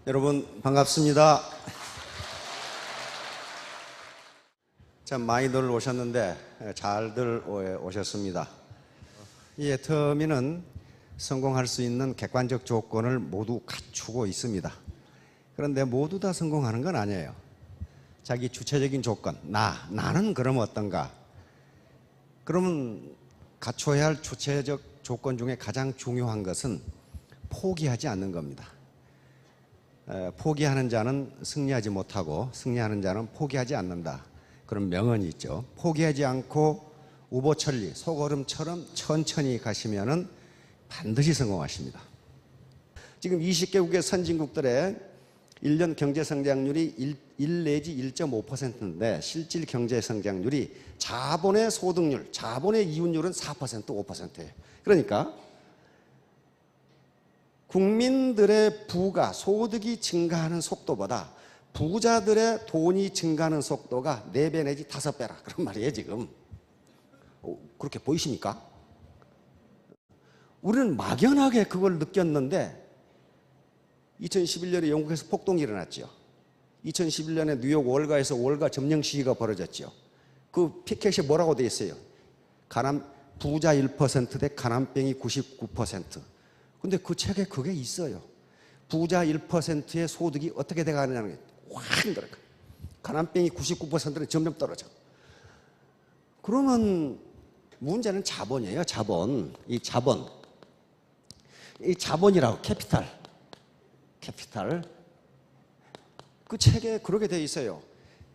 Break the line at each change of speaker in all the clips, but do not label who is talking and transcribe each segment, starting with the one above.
여러분 반갑습니다. 참 많이들 오셨는데 잘들 오셨습니다. 이 애터미는 성공할 수 있는 객관적 조건을 모두 갖추고 있습니다. 그런데 모두 다 성공하는 건 아니에요. 자기 주체적인 조건, 나는 그럼 어떤가? 그러면 갖춰야 할 주체적 조건 중에 가장 중요한 것은 포기하지 않는 겁니다. 포기하는 자는 승리하지 못하고 승리하는 자는 포기하지 않는다. 그런 명언이 있죠. 포기하지 않고 우보천리, 소걸음처럼 천천히 가시면은 반드시 성공하십니다. 지금 20개국의 선진국들의 1년 경제성장률이 1 내지 1.5%인데 실질 경제성장률이 자본의 소득률, 자본의 이윤율은 4%, 5%예요. 그러니까 국민들의 부가, 소득이 증가하는 속도보다 부자들의 돈이 증가하는 속도가 4배 내지 5배라 그런 말이에요 지금. 그렇게 보이십니까? 우리는 막연하게 그걸 느꼈는데 2011년에 영국에서 폭동이 일어났죠. 2011년에 뉴욕 월가에서 월가 점령 시위가 벌어졌죠. 그 피켓이 뭐라고 돼 있어요? 부자 1% 대 가난뱅이 99%. 근데 그 책에 그게 있어요. 부자 1%의 소득이 어떻게 돼가느냐는 게 확 힘들어요. 가난뱅이 99%는 점점 떨어져. 그러면 문제는 자본이에요. 자본. 이 자본이라고 캐피탈. 그 책에 그렇게 되어 있어요.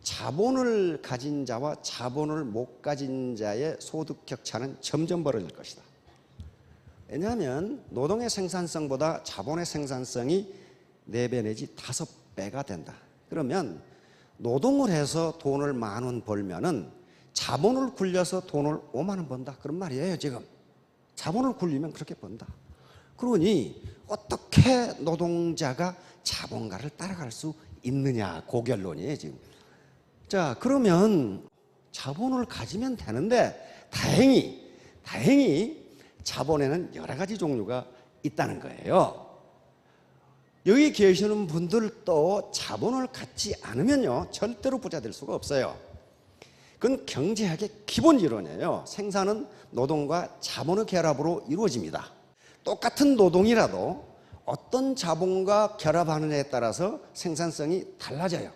자본을 가진 자와 자본을 못 가진 자의 소득 격차는 점점 벌어질 것이다. 왜냐하면 노동의 생산성보다 자본의 생산성이 4배 내지 5배가 된다. 그러면 노동을 해서 돈을 10,000원 벌면은 자본을 굴려서 돈을 50,000원 번다. 그런 말이에요 지금. 자본을 굴리면 그렇게 번다. 그러니 어떻게 노동자가 자본가를 따라갈 수 있느냐, 고결론이에요 지금. 자, 그러면 자본을 가지면 되는데 다행히 자본에는 여러 가지 종류가 있다는 거예요. 여기 계시는 분들도 자본을 갖지 않으면요 절대로 부자 될 수가 없어요. 그건 경제학의 기본 이론이에요. 생산은 노동과 자본의 결합으로 이루어집니다. 똑같은 노동이라도 어떤 자본과 결합하느냐에 따라서 생산성이 달라져요.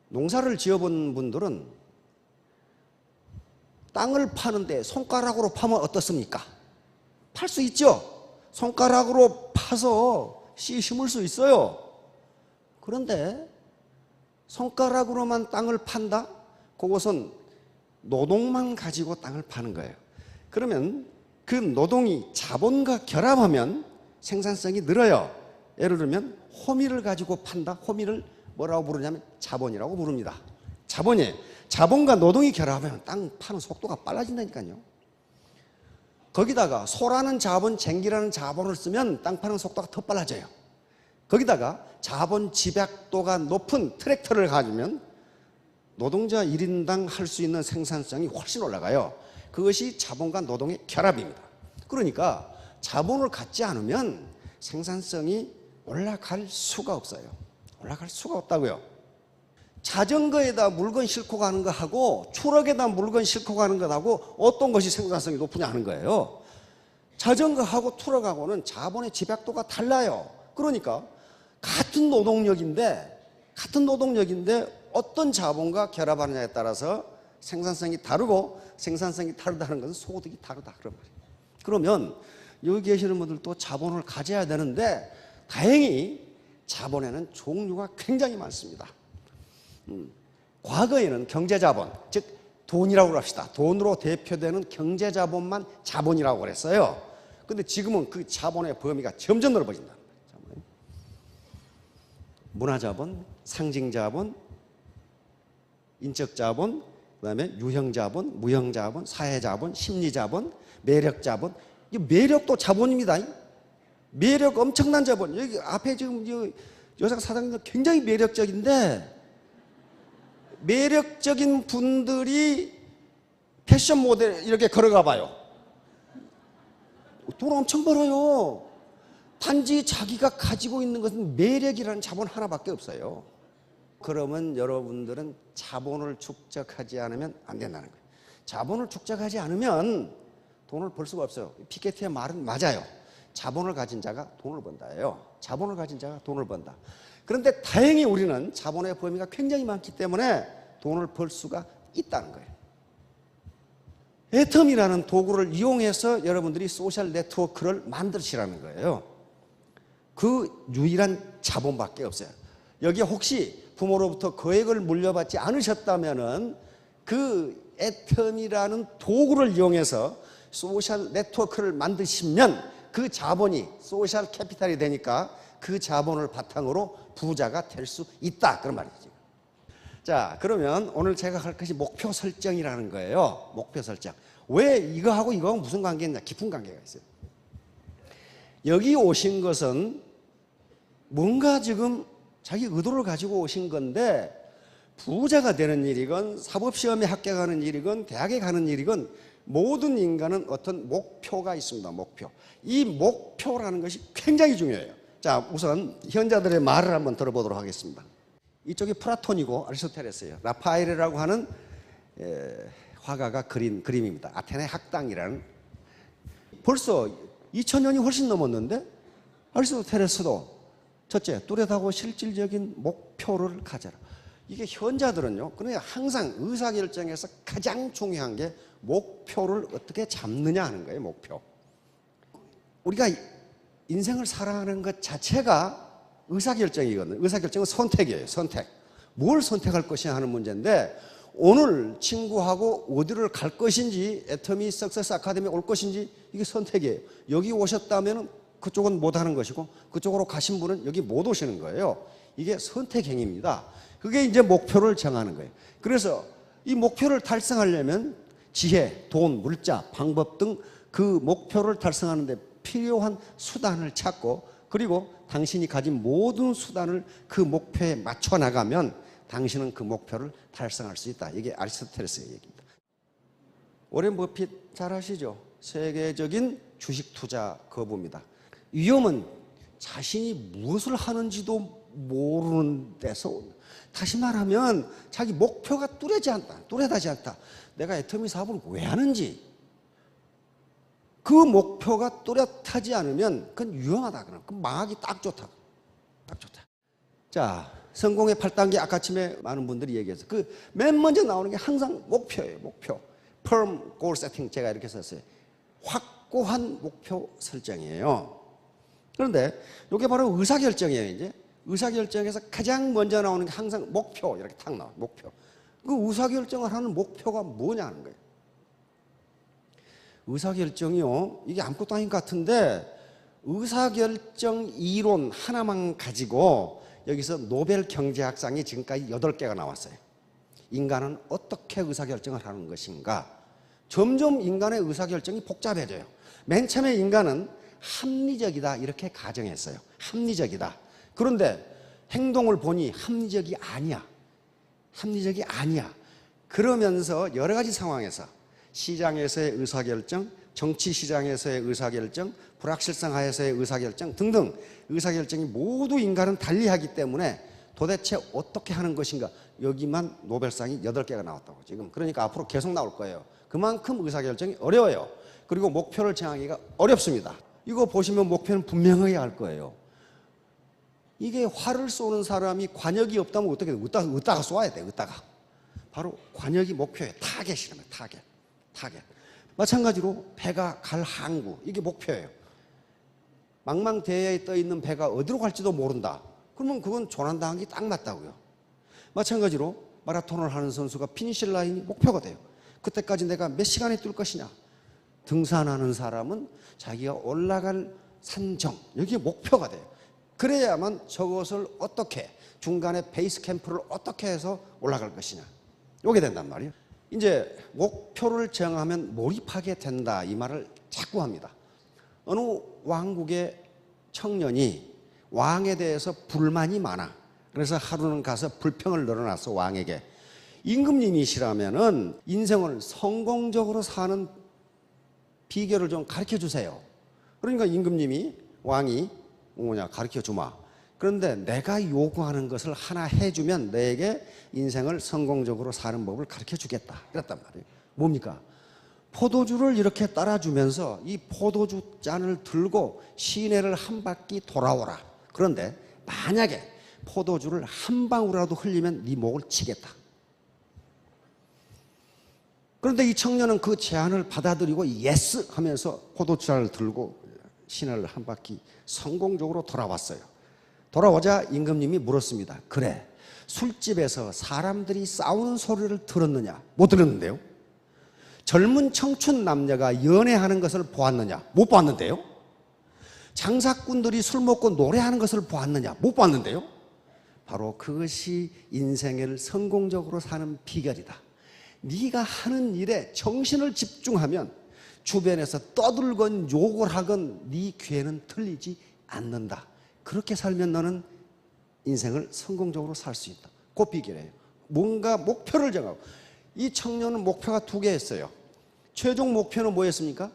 농사를 지어본 분들은 땅을 파는데 손가락으로 파면 어떻습니까? 팔 수 있죠? 손가락으로 파서 씨 심을 수 있어요. 그런데 손가락으로만 땅을 판다? 그것은 노동만 가지고 땅을 파는 거예요. 그러면 그 노동이 자본과 결합하면 생산성이 늘어요. 예를 들면 호미를 가지고 판다. 호미를 뭐라고 부르냐면 자본이라고 부릅니다. 자본이에요. 자본과 노동이 결합하면 땅 파는 속도가 빨라진다니까요. 거기다가 소라는 자본, 쟁기라는 자본을 쓰면 땅 파는 속도가 더 빨라져요. 거기다가 자본 집약도가 높은 트랙터를 가지면 노동자 1인당 할 수 있는 생산성이 훨씬 올라가요. 그것이 자본과 노동의 결합입니다. 그러니까 자본을 갖지 않으면 생산성이 올라갈 수가 없어요. 올라갈 수가 없다고요. 자전거에다 물건 싣고 가는 거하고 트럭에다 물건 싣고 가는 것하고 어떤 것이 생산성이 높으냐 하는 거예요. 자전거하고 트럭하고는 자본의 집약도가 달라요. 그러니까 같은 노동력인데 어떤 자본과 결합하느냐에 따라서 생산성이 다르고 생산성이 다르다는 것은 소득이 다르다 그런 말이에요. 그러면 여기 계시는 분들도 자본을 가져야 되는데 다행히 자본에는 종류가 굉장히 많습니다. 과거에는 경제자본, 즉 돈이라고 합시다. 돈으로 대표되는 경제자본만 자본이라고 그랬어요. 근데 지금은 그 자본의 범위가 점점 넓어진다. 문화자본, 상징자본, 인적자본, 그다음에 유형자본, 무형자본, 사회자본, 심리자본, 매력자본. 이 매력도 자본입니다. 매력 엄청난 자본. 여기 앞에 지금 여자 사장님들 굉장히 매력적인데 매력적인 분들이 패션 모델 이렇게 걸어가 봐요. 돈 엄청 벌어요. 단지 자기가 가지고 있는 것은 매력이라는 자본 하나밖에 없어요. 그러면 여러분들은 자본을 축적하지 않으면 안 된다는 거예요. 자본을 축적하지 않으면 돈을 벌 수가 없어요. 피케티의 말은 맞아요. 자본을 가진 자가 돈을 번다예요. 자본을 가진 자가 돈을 번다. 그런데 다행히 우리는 자본의 범위가 굉장히 많기 때문에 돈을 벌 수가 있다는 거예요. 애텀이라는 도구를 이용해서 여러분들이 소셜 네트워크를 만드시라는 거예요. 그 유일한 자본밖에 없어요. 여기 혹시 부모로부터 거액을 물려받지 않으셨다면은 그 애텀이라는 도구를 이용해서 소셜 네트워크를 만드시면 그 자본이 소셜 캐피탈이 되니까 그 자본을 바탕으로 부자가 될 수 있다. 그런 말이죠. 자, 그러면 오늘 제가 할 것이 목표 설정이라는 거예요. 목표 설정. 왜 이거하고 이거하고 무슨 관계가 있냐? 깊은 관계가 있어요. 여기 오신 것은 뭔가 지금 자기 의도를 가지고 오신 건데 부자가 되는 일이건 사법시험에 합격하는 일이건 대학에 가는 일이건 모든 인간은 어떤 목표가 있습니다. 목표. 이 목표라는 것이 굉장히 중요해요. 자, 우선 현자들의 말을 한번 들어보도록 하겠습니다. 이쪽이 플라톤이고 아리스토텔레스예요. 라파엘이라고 하는 화가가 그린 그림입니다. 아테네 학당이라는. 벌써 2000년이 훨씬 넘었는데 아리스토텔레스도 첫째, 뚜렷하고 실질적인 목표를 가져라. 이게 현자들은요, 그러니까 항상 의사결정에서 가장 중요한 게 목표를 어떻게 잡느냐 하는 거예요, 목표. 우리가 인생을 살아가는 것 자체가 의사결정이거든요. 의사결정은 선택이에요, 선택. 뭘 선택할 것이냐 하는 문제인데, 오늘 친구하고 어디를 갈 것인지, 애터미 석세스 아카데미에 올 것인지, 이게 선택이에요. 여기 오셨다면 그쪽은 못 하는 것이고, 그쪽으로 가신 분은 여기 못 오시는 거예요. 이게 선택행위입니다. 그게 이제 목표를 정하는 거예요. 그래서 이 목표를 달성하려면 지혜, 돈, 물자, 방법 등 그 목표를 달성하는 데 필요한 수단을 찾고, 그리고 당신이 가진 모든 수단을 그 목표에 맞춰 나가면 당신은 그 목표를 달성할 수 있다. 이게 아리스토텔레스의 얘기입니다. 워렌 버핏 잘 아시죠? 세계적인 주식 투자 거부입니다. 위험은 자신이 무엇을 하는지도 모르는 데서, 다시 말하면 자기 목표가 뚜렷하지 않다. 내가 애터미 사업을 왜 하는지, 그 목표가 뚜렷하지 않으면 그건 위험하다. 그 망하기 딱 좋다. 딱 좋다. 자, 성공의 8단계 아까쯤에 많은 분들이 얘기해서 그 맨 먼저 나오는 게 항상 목표예요. 목표. firm goal setting 제가 이렇게 썼어요. 확고한 목표 설정이에요. 그런데 이게 바로 의사결정이에요. 이제 의사결정에서 가장 먼저 나오는 게 항상 목표, 이렇게 탁 나와요. 목표. 그 의사결정을 하는 목표가 뭐냐는 거예요. 의사결정이요, 이게 아무것도 아닌 것 같은데 의사결정 이론 하나만 가지고 여기서 노벨 경제학상이 지금까지 8개가 나왔어요. 인간은 어떻게 의사결정을 하는 것인가. 점점 인간의 의사결정이 복잡해져요. 맨 처음에 인간은 합리적이다 이렇게 가정했어요. 합리적이다. 그런데 행동을 보니 합리적이 아니야. 합리적이 아니야. 그러면서 여러 가지 상황에서 시장에서의 의사결정, 정치 시장에서의 의사결정, 불확실성 하에서의 의사결정 등등 의사결정이 모두 인간은 달리하기 때문에 도대체 어떻게 하는 것인가, 여기만 노벨상이 8개가 나왔다고 지금. 그러니까 앞으로 계속 나올 거예요. 그만큼 의사결정이 어려워요. 그리고 목표를 정하기가 어렵습니다. 이거 보시면 목표는 분명하게 알 거예요. 이게 활을 쏘는 사람이 관역이 없다면 어떻게 돼? 으따가 쏘아야 돼. 으따가. 바로 관역이 목표예요. 타겟이라면 타겟. 마찬가지로 배가 갈 항구, 이게 목표예요. 망망대해에 떠 있는 배가 어디로 갈지도 모른다. 그러면 그건 조난당하기 딱 맞다고요. 마찬가지로 마라톤을 하는 선수가 피니시 라인이 목표가 돼요. 그때까지 내가 몇 시간에 뛸 것이냐. 등산하는 사람은 자기가 올라갈 산정, 여기에 목표가 돼요. 그래야만 저것을 어떻게, 중간에 베이스 캠프를 어떻게 해서 올라갈 것이냐, 요게 된단 말이에요. 이제 목표를 정하면 몰입하게 된다, 이 말을 자꾸 합니다. 어느 왕국의 청년이 왕에 대해서 불만이 많아. 그래서 하루는 가서 불평을 늘어놨어, 왕에게. 임금님이시라면은 인생을 성공적으로 사는 비결을 좀 가르쳐 주세요. 그러니까 임금님이 왕이 뭐냐 가르쳐 주마. 그런데 내가 요구하는 것을 하나 해주면 너에게 인생을 성공적으로 사는 법을 가르쳐 주겠다. 그랬단 말이에요. 뭡니까? 포도주를 이렇게 따라주면서 이 포도주 잔을 들고 시내를 한 바퀴 돌아오라. 그런데 만약에 포도주를 한 방울이라도 흘리면 네 목을 치겠다. 그런데 이 청년은 그 제안을 받아들이고 예스 하면서 포도주잔을 들고 시내를 한 바퀴 성공적으로 돌아왔어요. 돌아오자 임금님이 물었습니다. 그래, 술집에서 사람들이 싸우는 소리를 들었느냐? 못 들었는데요. 젊은 청춘 남녀가 연애하는 것을 보았느냐? 못 봤는데요. 장사꾼들이 술 먹고 노래하는 것을 보았느냐? 못 봤는데요. 바로 그것이 인생을 성공적으로 사는 비결이다. 네가 하는 일에 정신을 집중하면 주변에서 떠들건 욕을 하건 네 귀에는 들리지 않는다. 그렇게 살면 너는 인생을 성공적으로 살 수 있다. 그 비결이에요. 뭔가 목표를 정하고. 이 청년은 목표가 2개였어요. 최종 목표는 뭐였습니까?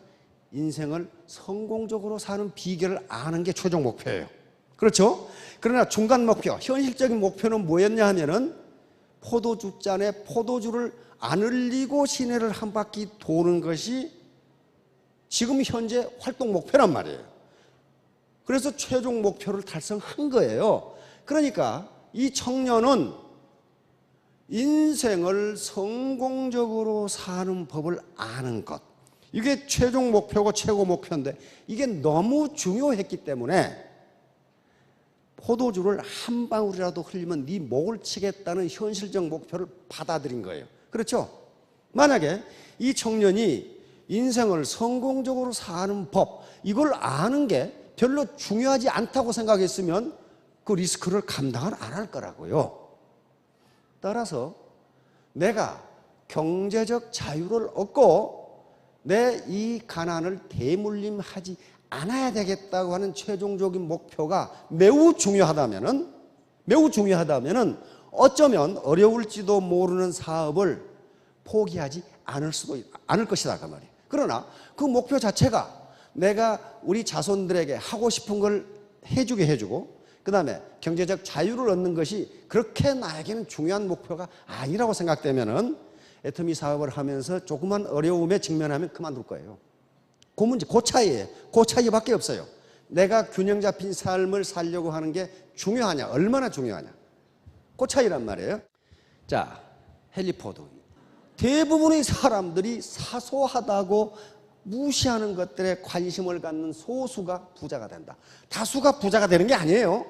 인생을 성공적으로 사는 비결을 아는 게 최종 목표예요. 그렇죠? 그러나 중간 목표, 현실적인 목표는 뭐였냐 하면은 포도주 잔에 포도주를 안 흘리고 시내를 한 바퀴 도는 것이 지금 현재 활동 목표란 말이에요. 그래서 최종 목표를 달성한 거예요. 그러니까 이 청년은 인생을 성공적으로 사는 법을 아는 것, 이게 최종 목표고 최고 목표인데 이게 너무 중요했기 때문에 포도주를 한 방울이라도 흘리면 네 목을 치겠다는 현실적 목표를 받아들인 거예요. 그렇죠? 만약에 이 청년이 인생을 성공적으로 사는 법, 이걸 아는 게 별로 중요하지 않다고 생각했으면 그 리스크를 감당을 안 할 거라고요. 따라서 내가 경제적 자유를 얻고 내 이 가난을 대물림하지 않아야 되겠다고 하는 최종적인 목표가 매우 중요하다면은 어쩌면 어려울지도 모르는 사업을 포기하지 않을 것이다 그 말이에요. 그러나 그 목표 자체가 내가 우리 자손들에게 하고 싶은 걸 해주고 그 다음에 경제적 자유를 얻는 것이 그렇게 나에게는 중요한 목표가 아니라고 생각되면은 애터미 사업을 하면서 조그만 어려움에 직면하면 그만둘 거예요. 그 문제, 그 차이예요. 그 차이밖에 없어요. 내가 균형 잡힌 삶을 살려고 하는 게 중요하냐, 얼마나 중요하냐. 그 차이란 말이에요. 자, 헨리 포드. 대부분의 사람들이 사소하다고 무시하는 것들에 관심을 갖는 소수가 부자가 된다. 다수가 부자가 되는 게 아니에요.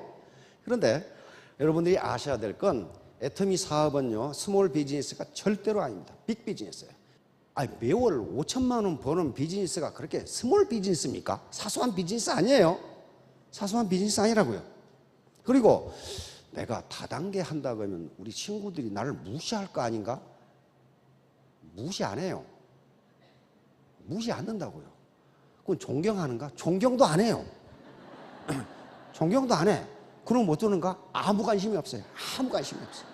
그런데 여러분들이 아셔야 될 건 애터미 사업은요, 스몰 비즈니스가 절대로 아닙니다. 빅 비즈니스예요. 아니, 매월 5천만 원 버는 비즈니스가 그렇게 스몰 비즈니스입니까? 사소한 비즈니스 아니에요. 사소한 비즈니스 아니라고요. 그리고 내가 다단계 한다 그러면 우리 친구들이 나를 무시할 거 아닌가? 무시 안 해요. 무시 안 한다고요. 그건 존경하는가? 존경도 안 해요. 존경도 안 해. 그럼 못 두는가? 아무 관심이 없어요. 아무 관심이 없어요.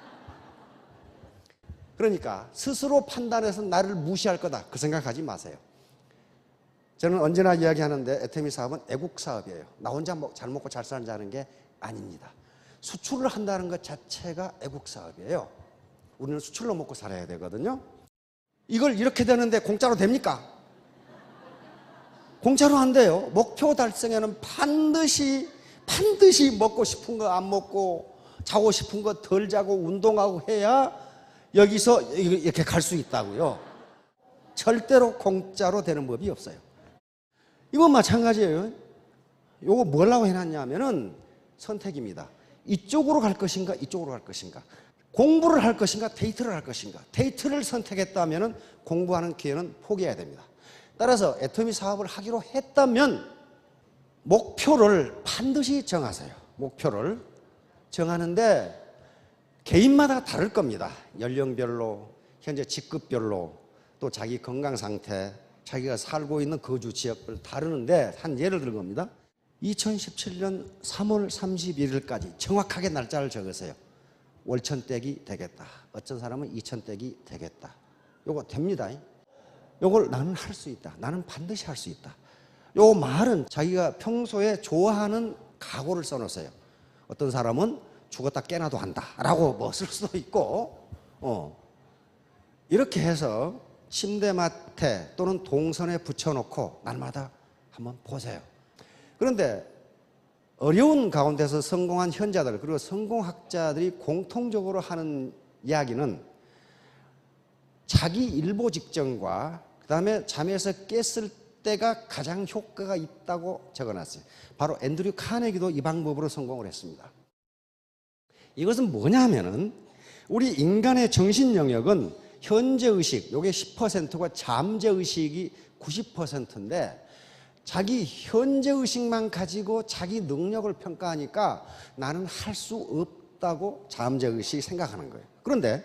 그러니까 스스로 판단해서 나를 무시할 거다, 그 생각하지 마세요. 저는 언제나 이야기하는데 애터미 사업은 애국 사업이에요. 나 혼자 잘 먹고 잘 살자는 게 아닙니다. 수출을 한다는 것 자체가 애국 사업이에요. 우리는 수출로 먹고 살아야 되거든요. 이걸 이렇게 되는데 공짜로 됩니까? 공짜로 안 돼요. 목표 달성에는 반드시 먹고 싶은 거 안 먹고 자고 싶은 거 덜 자고 운동하고 해야 여기서 이렇게 갈 수 있다고요. 절대로 공짜로 되는 법이 없어요. 이건 마찬가지예요. 이거 뭐라고 해놨냐면은 선택입니다. 이쪽으로 갈 것인가 이쪽으로 갈 것인가, 공부를 할 것인가 데이트를 할 것인가. 데이트를 선택했다면은 공부하는 기회는 포기해야 됩니다. 따라서 애터미 사업을 하기로 했다면 목표를 반드시 정하세요. 목표를 정하는데 개인마다 다를 겁니다. 연령별로, 현재 직급별로, 또 자기 건강 상태, 자기가 살고 있는 거주 지역별 다르는데 한 예를 들 겁니다. 2017년 3월 31일까지 정확하게 날짜를 적으세요. 월천댁이 되겠다. 어떤 사람은 이천댁이 되겠다. 요거 됩니다. 요걸 나는 할 수 있다. 나는 반드시 할 수 있다. 요 말은 자기가 평소에 좋아하는 각오를 써놨어요. 어떤 사람은 죽었다 깨나도 한다라고 뭐 쓸 수도 있고, 이렇게 해서 침대맡에 또는 동선에 붙여놓고 날마다 한번 보세요. 그런데 어려운 가운데서 성공한 현자들 그리고 성공학자들이 공통적으로 하는 이야기는 자기 일보 직전과 그 다음에 잠에서 깼을 때가 가장 효과가 있다고 적어놨어요. 바로 앤드류 카네기도 이 방법으로 성공을 했습니다. 이것은 뭐냐 하면은 우리 인간의 정신 영역은 현재의식, 요게 10%고 잠재의식이 90%인데 자기 현재의식만 가지고 자기 능력을 평가하니까 나는 할 수 없다고 잠재의식이 생각하는 거예요. 그런데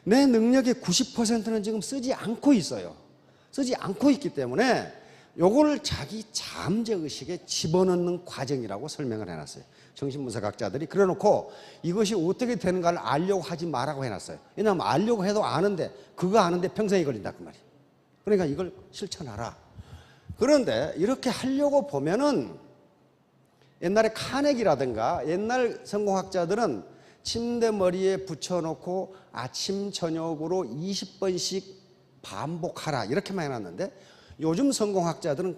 내 능력의 90%는 지금 쓰지 않고 있어요. 쓰지 않고 있기 때문에 요걸 자기 잠재의식에 집어넣는 과정이라고 설명을 해놨어요. 정신분석학자들이. 그래놓고 이것이 어떻게 되는가를 알려고 하지 마라고 해놨어요. 왜냐하면 알려고 해도 아는데 그거 아는데 평생이 걸린다 그 말이에요. 그러니까 이걸 실천하라. 그런데 이렇게 하려고 보면은 옛날에 카네기라든가 옛날 성공학자들은 침대 머리에 붙여놓고 아침 저녁으로 20번씩 반복하라 이렇게만 해놨는데 요즘 성공학자들은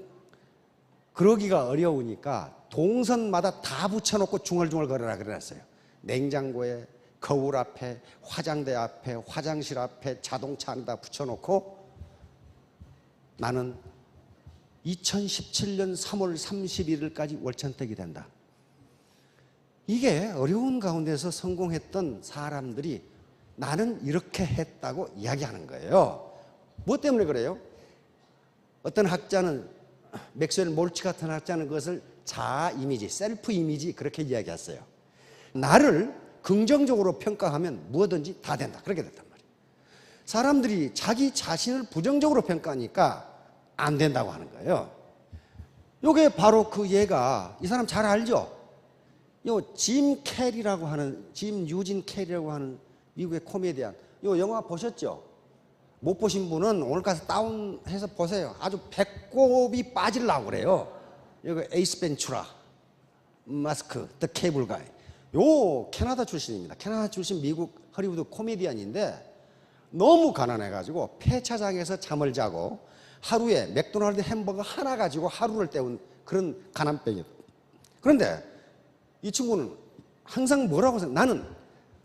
그러기가 어려우니까 동선마다 다 붙여놓고 중얼중얼 거려라 그래놨어요. 냉장고에, 거울 앞에, 화장대 앞에, 화장실 앞에, 자동차 안에다 붙여놓고 나는 2017년 3월 31일까지 월천택이 된다. 이게 어려운 가운데서 성공했던 사람들이 나는 이렇게 했다고 이야기하는 거예요. 뭐 때문에 그래요? 어떤 학자는 맥스웰 몰치 같은 학자는 그것을 자아 이미지, 셀프 이미지 그렇게 이야기했어요. 나를 긍정적으로 평가하면 무엇든지 다 된다. 그렇게 됐단 말이에요. 사람들이 자기 자신을 부정적으로 평가하니까 안 된다고 하는 거예요. 이게 바로 그 예가 이 사람 잘 알죠? 요 짐 캐리라고 하는 짐 유진 캐리라고 하는 미국의 코미디언. 요 영화 보셨죠? 못 보신 분은 오늘 가서 다운해서 보세요. 아주 배꼽이 빠지려고 그래요. 이거 에이스 벤츄라, 마스크, 더 케이블 가이. 요 캐나다 출신입니다. 캐나다 출신 미국 허리우드 코미디언인데 너무 가난해가지고 폐차장에서 잠을 자고 하루에 맥도날드 햄버거 하나 가지고 하루를 때운 그런 가난병이에요. 그런데 이 친구는 항상 뭐라고 생각해요? 나는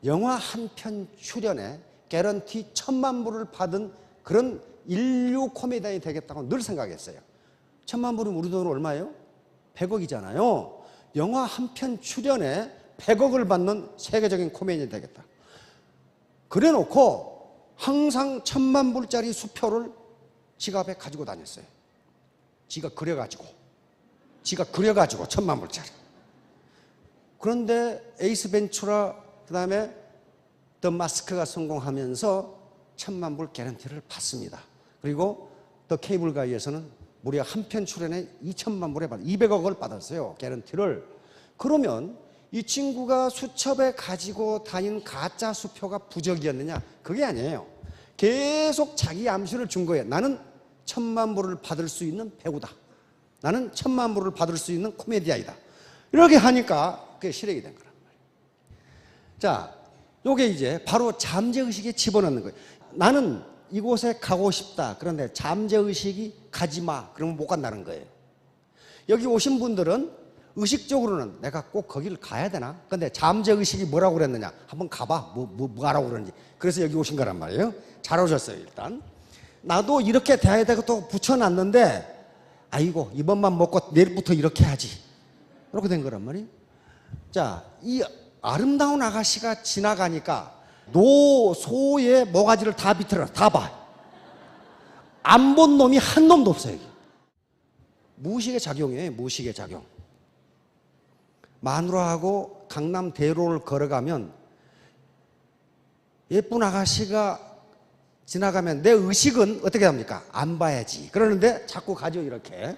영화 한 편 출연에 개런티 1,000만 불을 받은 그런 인류 코미디언이 되겠다고 늘 생각했어요. 1,000만 불이면 우리 돈으로 얼마예요? 100억이잖아요. 영화 한 편 출연에 100억을 받는 세계적인 코미디언이 되겠다. 그래 놓고 항상 1,000만 불짜리 수표를 지갑에 가지고 다녔어요. 지가 그려가지고 1,000만 불짜리. 그런데 에이스 벤츄라 그 다음에 더 마스크가 성공하면서 1,000만 불 개런티를 받습니다. 그리고 더 케이블 가이에서는 무려 한 편 출연에 2,000만 불에 200억을 받았어요. 개런티를. 그러면 이 친구가 수첩에 가지고 다닌 가짜 수표가 부적이었느냐? 그게 아니에요. 계속 자기 암시를 준 거예요. 나는 1,000만 불을 받을 수 있는 배우다. 나는 1,000만 불을 받을 수 있는 코미디아이다. 이렇게 하니까 그게 실행이 된 거란 말이에요. 자, 요게 이제 바로 잠재의식에 집어넣는 거예요. 나는 이곳에 가고 싶다. 그런데 잠재의식이 가지 마. 그러면 못 간다는 거예요. 여기 오신 분들은 의식적으로는 내가 꼭 거기를 가야 되나? 근데 잠재의식이 뭐라고 그랬느냐? 한번 가봐. 뭐 하라고 그러는지. 그래서 여기 오신 거란 말이에요. 잘 오셨어요, 일단. 나도 이렇게 돼야 되고 또 붙여놨는데, 아이고, 이번만 먹고 내일부터 이렇게 하지. 이렇게 된 거란 말이에요. 자, 이 아름다운 아가씨가 지나가니까 노소의 모가지를 다 비틀어. 다 봐. 안 본 놈이 한 놈도 없어요. 여기. 무의식의 작용이에요. 무의식의 작용. 마누라하고 강남 대로를 걸어가면 예쁜 아가씨가 지나가면 내 의식은 어떻게 합니까? 안 봐야지. 그러는데 자꾸 가죠, 이렇게.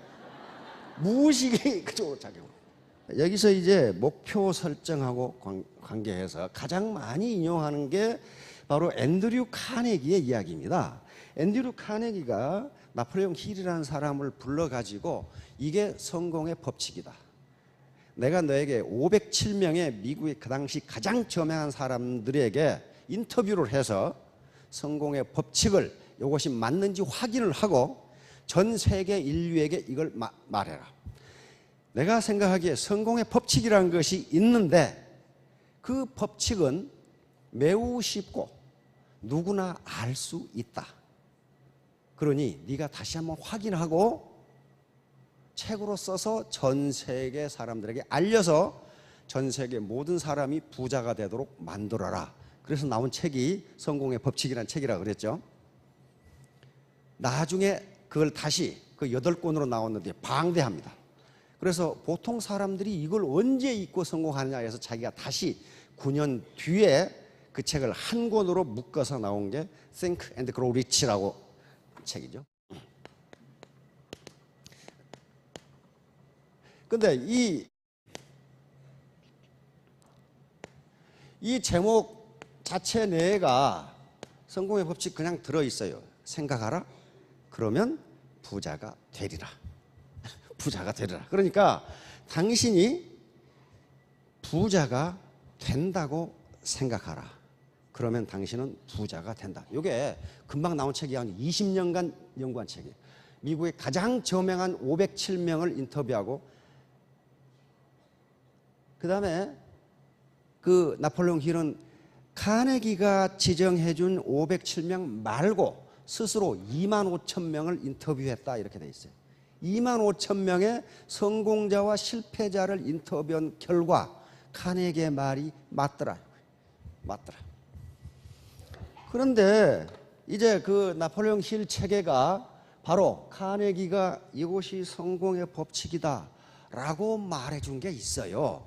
무의식이 그쪽으로 작용. 여기서 이제 목표 설정하고 관계해서 가장 많이 인용하는 게 바로 앤드류 카네기의 이야기입니다. 앤드류 카네기가 나폴레옹 힐이라는 사람을 불러가지고 이게 성공의 법칙이다. 내가 너에게 507명의 미국의 그 당시 가장 저명한 사람들에게 인터뷰를 해서 성공의 법칙을 이것이 맞는지 확인을 하고 전 세계 인류에게 이걸 말해라. 내가 생각하기에 성공의 법칙이라는 것이 있는데 그 법칙은 매우 쉽고 누구나 알 수 있다. 그러니 네가 다시 한번 확인하고 책으로 써서 전 세계 사람들에게 알려서 전 세계 모든 사람이 부자가 되도록 만들어라. 그래서 나온 책이 성공의 법칙이라는 책이라고 그랬죠. 나중에 그걸 다시 그 8권으로 나왔는데 방대합니다. 그래서 보통 사람들이 이걸 언제 읽고 성공하느냐 해서 자기가 다시 9년 뒤에 그 책을 한 권으로 묶어서 나온 게 Think and Grow Rich라고 책이죠. 근데 이 제목 자체 내가 성공의 법칙 그냥 들어있어요. 생각하라. 그러면 부자가 되리라. 부자가 되리라. 그러니까 당신이 부자가 된다고 생각하라. 그러면 당신은 부자가 된다. 이게 금방 나온 책이 아니고 20년간 연구한 책이에요. 미국의 가장 저명한 507명을 인터뷰하고 그 다음에 그 나폴레옹 힐은 카네기가 지정해준 507명 말고 스스로 2만 5천 명을 인터뷰했다 이렇게 돼 있어요. 2만 5천 명의 성공자와 실패자를 인터뷰한 결과 카네기의 말이 맞더라. 그런데 이제 그 나폴레옹 힐 체계가 바로 카네기가 이것이 성공의 법칙이다 라고 말해준 게 있어요.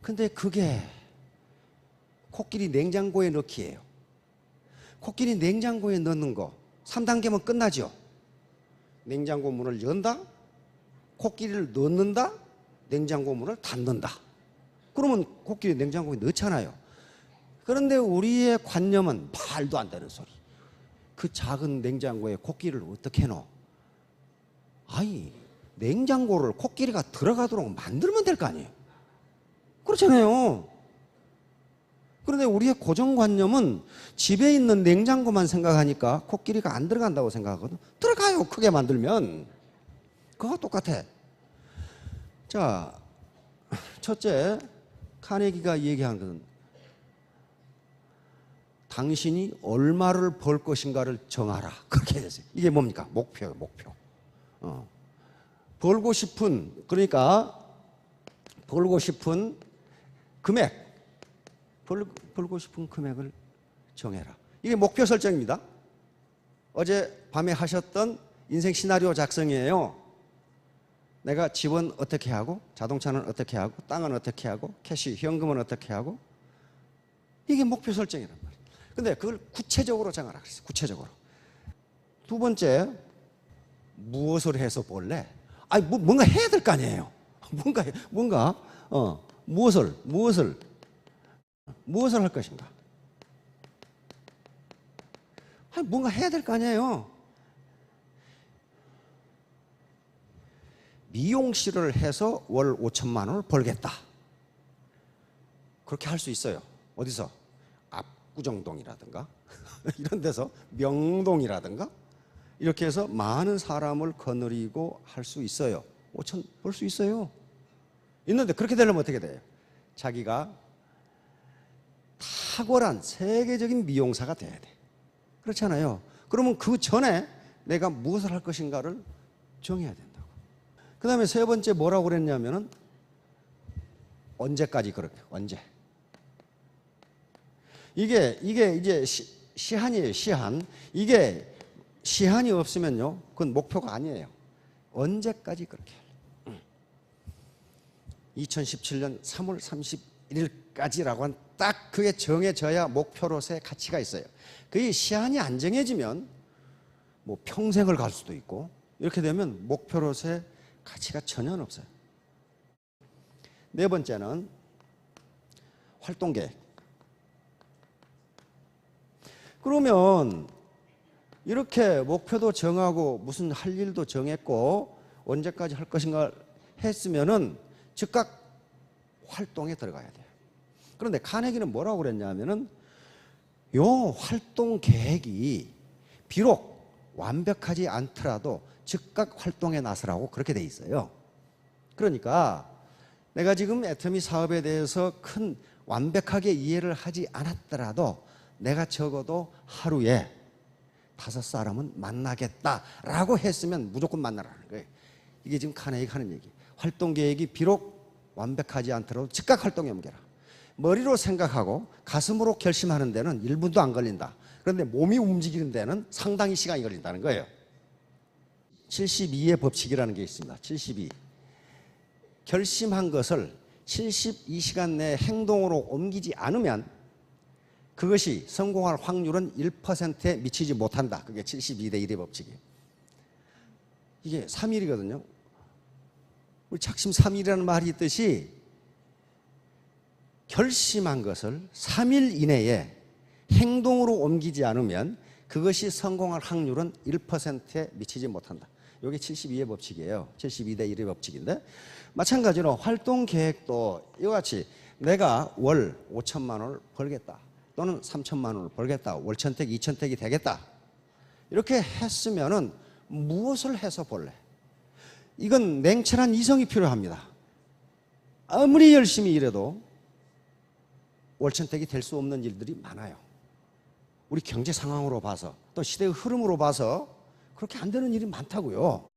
근데 그게 코끼리 냉장고에 넣기예요. 코끼리 냉장고에 넣는 거 3단계면 끝나죠. 냉장고 문을 연다, 코끼리를 넣는다, 냉장고 문을 닫는다. 그러면 코끼리 냉장고에 넣잖아요. 그런데 우리의 관념은 말도 안 되는 소리. 그 작은 냉장고에 코끼리를 어떻게 넣어? 아니, 냉장고를 코끼리가 들어가도록 만들면 될 거 아니에요. 그렇잖아요. 그런데 우리의 고정관념은 집에 있는 냉장고만 생각하니까 코끼리가 안 들어간다고 생각하거든. 들어가요. 크게 만들면. 그거 똑같아. 자, 첫째, 카네기가 얘기한 것은 당신이 얼마를 벌 것인가를 정하라. 그렇게 됐어요. 이게 뭡니까? 목표예요, 목표. 벌고 싶은, 그러니까 벌고 싶은 금액, 벌고 싶은 금액을 정해라. 이게 목표 설정입니다. 어제 밤에 하셨던 인생 시나리오 작성이에요. 내가 집은 어떻게 하고, 자동차는 어떻게 하고, 땅은 어떻게 하고, 캐시, 현금은 어떻게 하고, 이게 목표 설정이란 말이에요. 근데 그걸 구체적으로 정하라 그랬어요. 구체적으로. 두 번째, 무엇을 해서 볼래? 아니, 뭔가 해야 될 거 아니에요. 무엇을 할 것인가? 아니, 뭔가 해야 될 거 아니에요. 미용실을 해서 월 5천만 원을 벌겠다. 그렇게 할 수 있어요. 어디서? 압구정동이라든가 이런 데서 명동이라든가 이렇게 해서 많은 사람을 거느리고 할 수 있어요. 5천 벌 수 있어요. 있는데 그렇게 되려면 어떻게 돼요? 자기가 탁월한 세계적인 미용사가 돼야 돼. 그렇잖아요. 그러면 그 전에 내가 무엇을 할 것인가를 정해야 된다고. 그 다음에 세 번째 뭐라고 그랬냐면은 언제까지 그렇게, 언제. 이게 이제 시한이에요, 시한. 이게 시한이 없으면요, 그건 목표가 아니에요. 언제까지 그렇게 할래? 2017년 3월 31일까지라고 한 딱 그게 정해져야 목표로서의 가치가 있어요. 그게 시한이 안 정해지면 뭐 평생을 갈 수도 있고 이렇게 되면 목표로서의 가치가 전혀 없어요. 네 번째는 활동계획. 그러면 이렇게 목표도 정하고 무슨 할 일도 정했고 언제까지 할 것인가 했으면은 즉각 활동에 들어가야 돼요. 그런데 카네기는 뭐라고 그랬냐면은 요 활동 계획이 비록 완벽하지 않더라도 즉각 활동에 나서라고 그렇게 돼 있어요. 그러니까 내가 지금 애터미 사업에 대해서 큰 완벽하게 이해를 하지 않았더라도 내가 적어도 하루에 5사람은 만나겠다라고 했으면 무조건 만나라는 거예요. 이게 지금 카네기가 하는 얘기. 활동 계획이 비록 완벽하지 않더라도 즉각 활동에 옮겨라. 머리로 생각하고 가슴으로 결심하는 데는 1분도 안 걸린다. 그런데 몸이 움직이는 데는 상당히 시간이 걸린다는 거예요. 72의 법칙이라는 게 있습니다. 72. 결심한 것을 72시간 내에 행동으로 옮기지 않으면 그것이 성공할 확률은 1%에 미치지 못한다. 그게 72대 1의 법칙이에요. 이게 3일이거든요. 우리 작심 3일이라는 말이 있듯이 결심한 것을 3일 이내에 행동으로 옮기지 않으면 그것이 성공할 확률은 1%에 미치지 못한다. 이게 72의 법칙이에요. 72대 1의 법칙인데 마찬가지로 활동 계획도 이와 같이 내가 월 5천만 원을 벌겠다. 또는 3천만 원을 벌겠다. 월천택, 이천택이 되겠다. 이렇게 했으면은 무엇을 해서 볼래? 이건 냉철한 이성이 필요합니다. 아무리 열심히 일해도 월천택이 될 수 없는 일들이 많아요. 우리 경제 상황으로 봐서 또 시대의 흐름으로 봐서 그렇게 안 되는 일이 많다고요.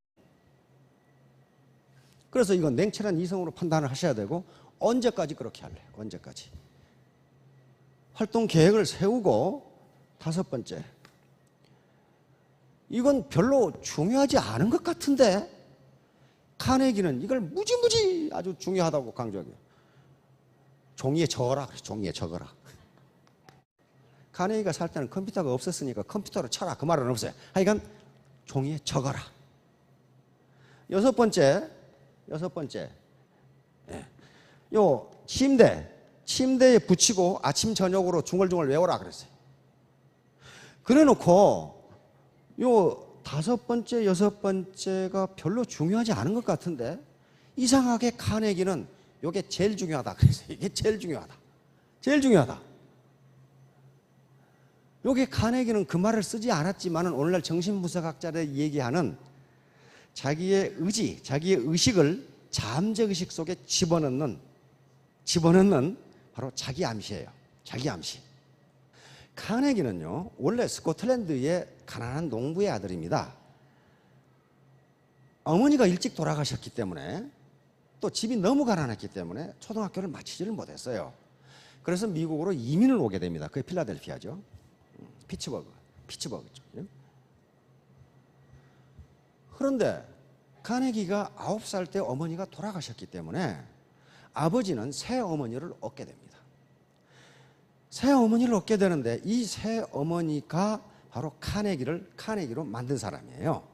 그래서 이건 냉철한 이성으로 판단을 하셔야 되고 언제까지 그렇게 할래? 언제까지? 활동 계획을 세우고 5번째. 이건 별로 중요하지 않은 것 같은데 카네기는 이걸 무지무지 아주 중요하다고 강조해요. 종이에 적어라. 종이에 적어라. 카네기가 살 때는 컴퓨터가 없었으니까 컴퓨터로 쳐라. 그 말은 없어요. 하여간 종이에 적어라. 6번째. 요 침대에 붙이고 아침 저녁으로 중얼중얼 외워라 그랬어요. 그래 놓고 요 5번째, 6번째가 별로 중요하지 않은 것 같은데 이상하게 카네기는 요게 제일 중요하다 그랬어요. 이게 제일 중요하다. 제일 중요하다. 요게 카네기는 그 말을 쓰지 않았지만은 오늘날 정신분석학자들이 얘기하는 자기의 의지, 자기의 의식을 잠재의식 속에 집어넣는 바로 자기 암시예요. 자기 암시. 카네기는요, 원래 스코틀랜드의 가난한 농부의 아들입니다. 어머니가 일찍 돌아가셨기 때문에 또 집이 너무 가난했기 때문에 초등학교를 마치지를 못했어요. 그래서 미국으로 이민을 오게 됩니다. 그게 필라델피아죠. 피츠버그 쪽이요. 그런데 카네기가 9살 때 어머니가 돌아가셨기 때문에 아버지는 새 어머니를 얻게 됩니다. 새 어머니를 얻게 되는데 이 새 어머니가 바로 카네기로 만든 사람이에요.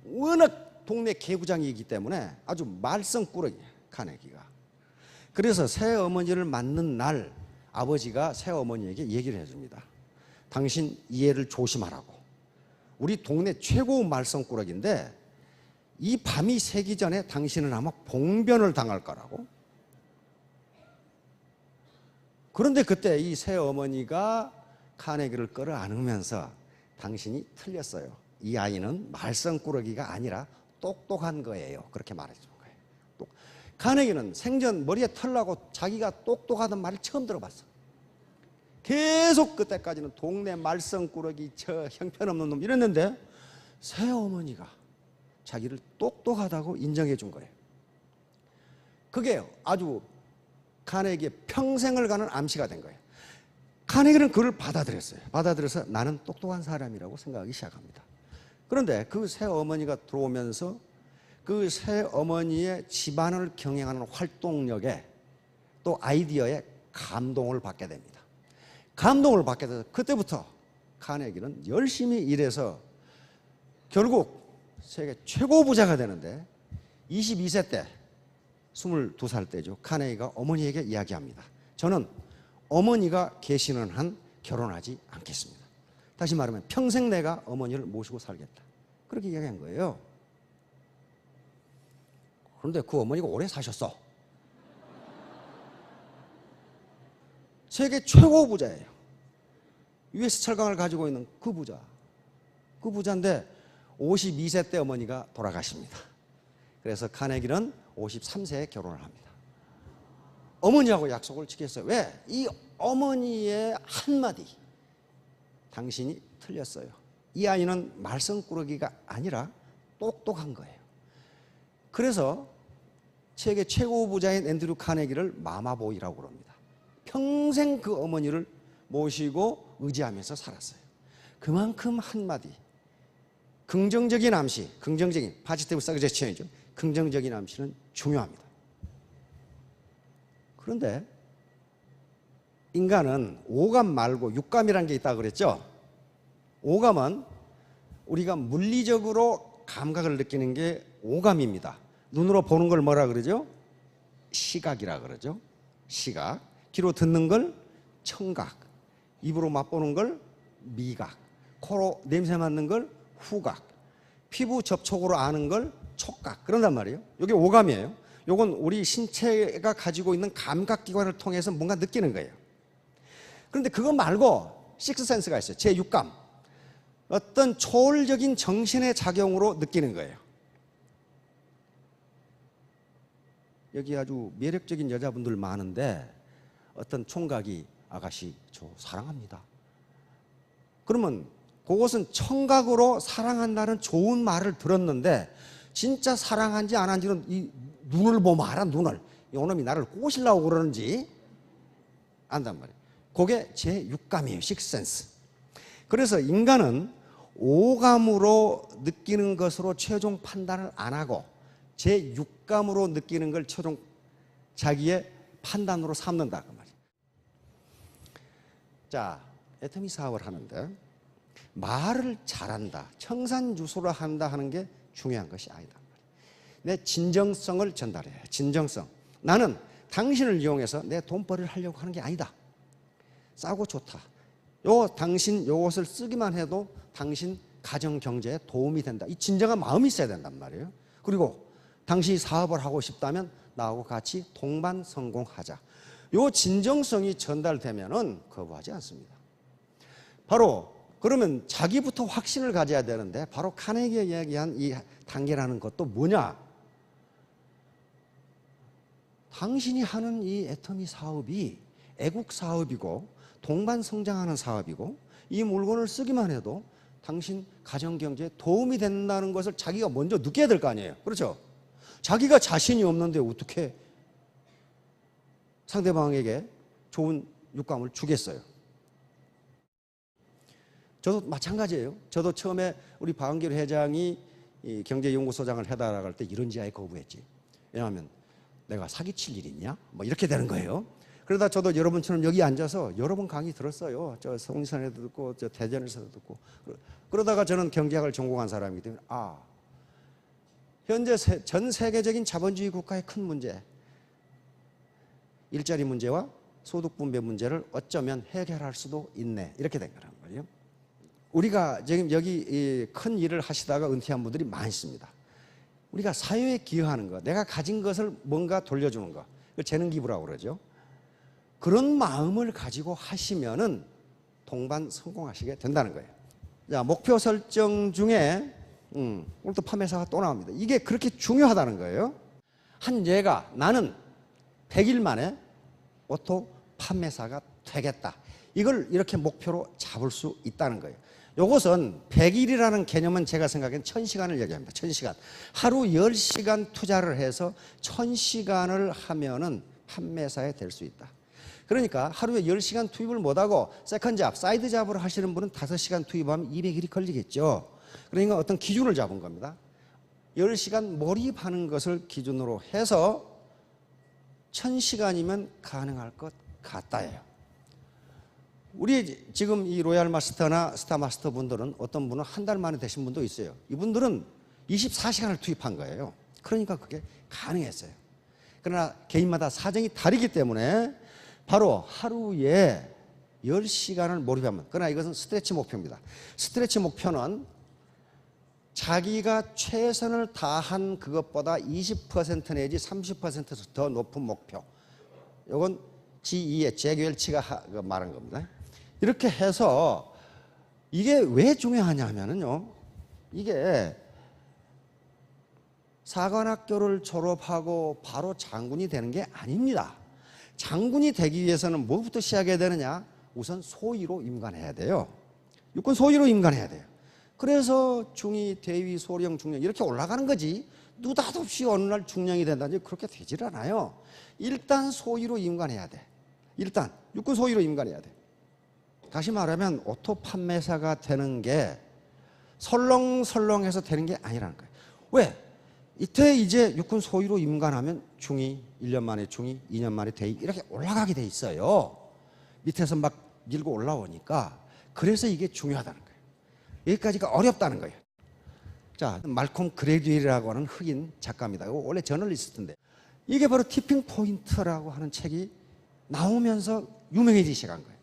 워낙 동네 개구장이기 때문에 아주 말썽꾸러기예요, 카네기가. 그래서 새 어머니를 만난 날 아버지가 새 어머니에게 얘기를 해줍니다. 당신 이해를 조심하라고. 우리 동네 최고 말썽꾸러기인데 이 밤이 새기 전에 당신은 아마 봉변을 당할 거라고. 그런데 그때 이 새 어머니가 카네기를 끌어안으면서 당신이 틀렸어요. 이 아이는 말썽꾸러기가 아니라 똑똑한 거예요. 그렇게 말해준 거예요. 카네기는 생전 머리에 털나고 자기가 똑똑하다는 말을 처음 들어봤어. 계속 그때까지는 동네 말썽꾸러기, 저 형편없는 놈 이랬는데 새 어머니가 자기를 똑똑하다고 인정해 준 거예요. 그게 아주 카네기의 평생을 가는 암시가 된 거예요. 카네기는 그걸 받아들였어요. 받아들여서 나는 똑똑한 사람이라고 생각하기 시작합니다. 그런데 그 새 어머니가 들어오면서 그 새 어머니의 집안을 경영하는 활동력에 또 아이디어에 감동을 받게 됩니다. 감동을 받게 돼서 그때부터 카네기는 열심히 일해서 결국 세계 최고 부자가 되는데 22세 때 22살 때죠. 카네기가 어머니에게 이야기합니다. 저는 어머니가 계시는 한 결혼하지 않겠습니다. 다시 말하면 평생 내가 어머니를 모시고 살겠다. 그렇게 이야기한 거예요. 그런데 그 어머니가 오래 사셨어. 세계 최고 부자예요. US 철강을 가지고 있는 그 부자. 그 부자인데 52세 때 어머니가 돌아가십니다. 그래서 카네기는 53세에 결혼을 합니다. 어머니하고 약속을 지켰어요. 왜? 이 어머니의 한마디. 당신이 틀렸어요. 이 아이는 말썽꾸러기가 아니라 똑똑한 거예요. 그래서 세계 최고 부자인 앤드류 카네기를 마마보이라고 그럽니다. 평생 그 어머니를 모시고 의지하면서 살았어요. 그만큼 한마디. 긍정적인 암시, 긍정적인 파지티브 서제션이죠. 긍정적인 암시는 중요합니다. 그런데 인간은 오감 말고 육감이라는 게 있다고 그랬죠. 오감은 우리가 물리적으로 감각을 느끼는 게 오감입니다. 눈으로 보는 걸 뭐라 그러죠? 시각이라 그러죠. 시각. 귀로 듣는 걸 청각. 입으로 맛보는 걸 미각. 코로 냄새 맡는 걸 후각. 피부 접촉으로 아는 걸 촉각. 그런단 말이에요. 이게 오감이에요. 이건 우리 신체가 가지고 있는 감각기관을 통해서 뭔가 느끼는 거예요. 그런데 그거 말고 식스센스가 있어요. 제6감. 어떤 초월적인 정신의 작용으로 느끼는 거예요. 여기 아주 매력적인 여자분들 많은데 어떤 총각이 아가씨 저 사랑합니다. 그러면 그것은 청각으로 사랑한다는 좋은 말을 들었는데 진짜 사랑한지 안 한지는 이 눈을 보면 알아. 눈을. 이놈이 나를 꼬시려고 그러는지 안단 말이에요. 그게 제6감이에요. 식센스. 그래서 인간은 오감으로 느끼는 것으로 최종 판단을 안 하고 제6감으로 느끼는 걸 최종 자기의 판단으로 삼는다 그 말이에요. 자, 애터미 사업을 하는데 말을 잘한다, 청산유수를 한다 하는 게 중요한 것이 아니다. 내 진정성을 전달해요. 진정성. 나는 당신을 이용해서 내 돈벌이를 하려고 하는 게 아니다. 싸고 좋다. 당신 요것을 쓰기만 해도 당신 가정 경제에 도움이 된다. 이 진정한 마음이 있어야 된단 말이에요. 그리고 당신이 사업을 하고 싶다면 나하고 같이 동반 성공하자. 요 진정성이 전달되면은 거부하지 않습니다. 바로 그러면 자기부터 확신을 가져야 되는데 바로 카네기가 이야기한 이 단계라는 것도 뭐냐? 당신이 하는 이 애터미 사업이 애국 사업이고 동반 성장하는 사업이고 이 물건을 쓰기만 해도 당신 가정 경제에 도움이 된다는 것을 자기가 먼저 느껴야 될 거 아니에요. 그렇죠? 자기가 자신이 없는데 어떻게 상대방에게 좋은 육감을 주겠어요? 저도 마찬가지예요. 저도 처음에 우리 박은길 회장이 이 경제연구소장을 해달라고 할 때 이런 지하에 거부했지. 왜냐하면 내가 사기칠 일이 있냐? 뭐 이렇게 되는 거예요. 그러다 저도 여러분처럼 여기 앉아서 여러 번 강의 들었어요. 저 성리산에도 듣고 저 대전에서도 듣고. 그러다가 저는 경제학을 전공한 사람이기 때문에 현재 전 세계적인 자본주의 국가의 큰 문제, 일자리 문제와 소득 분배 문제를 어쩌면 해결할 수도 있네. 이렇게 된 거란 말이에요. 우리가 지금 여기 큰 일을 하시다가 은퇴한 분들이 많습니다. 우리가 사회에 기여하는 것, 내가 가진 것을 뭔가 돌려주는 것, 그걸 재능 기부라고 그러죠. 그런 마음을 가지고 하시면은 동반 성공하시게 된다는 거예요. 자, 목표 설정 중에 오늘 또 판매사가 또 나옵니다. 이게 그렇게 중요하다는 거예요. 한 예가 나는 100일 만에 오토 판매사가 되겠다. 이걸 이렇게 목표로 잡을 수 있다는 거예요. 이것은 100일이라는 개념은 제가 생각엔 1000시간을 얘기합니다. 1000시간. 하루 10시간 투자를 해서 1000시간을 하면은 판매사에 될 수 있다. 그러니까 하루에 10시간 투입을 못하고 세컨 잡, 사이드 잡을 하시는 분은 5시간 투입하면 200일이 걸리겠죠. 그러니까 어떤 기준을 잡은 겁니다. 10시간 몰입하는 것을 기준으로 해서 1000시간이면 가능할 것 같다예요. 우리 지금 이 로얄 마스터나 스타 마스터 분들은 어떤 분은 한 달 만에 되신 분도 있어요. 이분들은 24시간을 투입한 거예요. 그러니까 그게 가능했어요. 그러나 개인마다 사정이 다르기 때문에 바로 하루에 10시간을 몰입하면, 그러나 이것은 스트레치 목표입니다. 스트레치 목표는 자기가 최선을 다한 그것보다 20% 내지 30%더 높은 목표. 이건 G2의 잭 웰치가 말한 겁니다. 이렇게 해서 이게 왜 중요하냐 하면요, 이게 사관학교를 졸업하고 바로 장군이 되는 게 아닙니다. 장군이 되기 위해서는 뭐부터 시작해야 되느냐? 우선 소위로 임관해야 돼요. 육군 소위로 임관해야 돼요. 그래서 중위, 대위, 소령, 중령 이렇게 올라가는 거지, 느닷없이 어느 날 중령이 된다든지 그렇게 되질 않아요. 일단 소위로 임관해야 돼. 일단 육군 소위로 임관해야 돼. 다시 말하면 오토 판매사가 되는 게 설렁설렁해서 되는 게 아니라는 거예요. 왜? 이때 이제 육군 소위로 임관하면 중위, 1년 만에 중위, 2년 만에 대위 이렇게 올라가게 돼 있어요. 밑에서 막 밀고 올라오니까. 그래서 이게 중요하다는 거예요. 여기까지가 어렵다는 거예요. 자, 말콤 그레듀얼이라고 하는 흑인 작가입니다. 원래 저널리스트인데, 이게 바로 티핑 포인트라고 하는 책이 나오면서 유명해지기 시작한 거예요.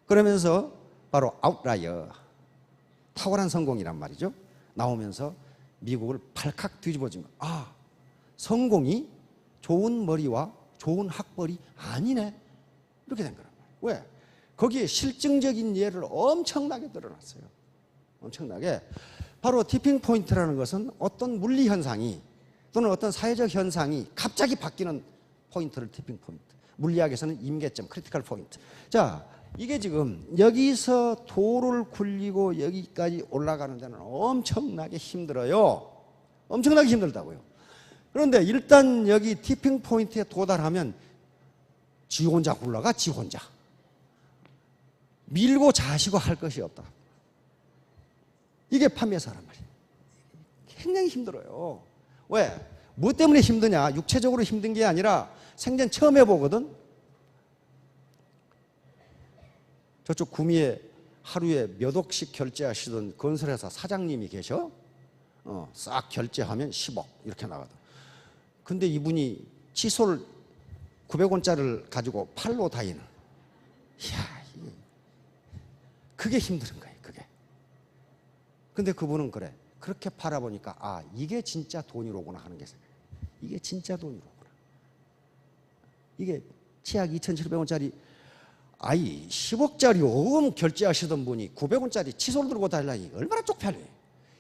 그러면서 바로 아웃라이어, 탁월한 성공이란 말이죠. 나오면서 미국을 발칵 뒤집어진 거예요. 아, 성공이 좋은 머리와 좋은 학벌이 아니네. 이렇게 된 거란 말이에요. 왜? 거기에 실증적인 예를 엄청나게 늘어났어요. 엄청나게. 바로 티핑 포인트라는 것은 어떤 물리 현상이 또는 어떤 사회적 현상이 갑자기 바뀌는 포인트를 티핑 포인트. 물리학에서는 임계점, 크리티컬 포인트. 자, 이게 지금 여기서 돌을 굴리고 여기까지 올라가는 데는 엄청나게 힘들어요. 엄청나게 힘들다고요. 그런데 일단 여기 티핑 포인트에 도달하면 지 혼자 굴러가, 지 혼자. 밀고 자시고 할 것이 없다. 이게 판매사란 말이에요. 굉장히 힘들어요. 왜? 뭐 때문에 힘드냐? 육체적으로 힘든 게 아니라 생전 처음 해보거든. 저쪽 구미에 하루에 몇 억씩 결제하시던 건설회사 사장님이 계셔. 싹 결제하면 10억 이렇게 나가더라. 근데 이분이 칫솔 900원짜리를 가지고 팔로 다니는. 이야, 그게 힘든 거예요, 그게. 근데 그분은 그래. 그렇게 팔아보니까, 아, 이게 진짜 돈이로구나 하는 게 생각해요. 이게 진짜 돈이로구나. 이게 치약 2,700원짜리, 아이, 10억짜리 오금 결제하시던 분이 900원짜리 칫솔 들고 다니려니 얼마나 쪽팔려요.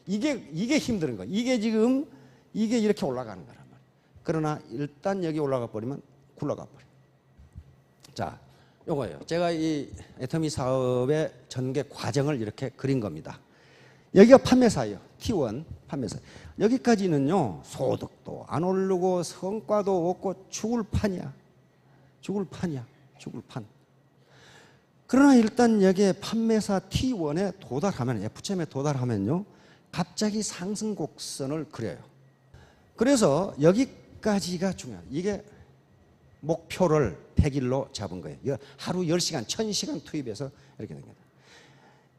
이게 힘든 거예요. 이게 지금, 이게 이렇게 올라가는 거란 말이에요. 그러나 일단 여기 올라가 버리면 굴러가 버려요. 자, 요거예요. 제가 이 애터미 사업의 전개 과정을 이렇게 그린 겁니다. 여기가 판매사예요. T1 판매사. 여기까지는요, 소득도 안 오르고 성과도 없고 죽을 판이야. 죽을 판이야. 죽을 판. 그러나 일단 여기에 판매사 T1에 도달하면, F점에 도달하면요, 갑자기 상승 곡선을 그려요. 그래서 여기까지가 중요해요. 이게 목표를 100일로 잡은 거예요. 하루 10시간, 1000시간 투입해서 이렇게 된 거예요.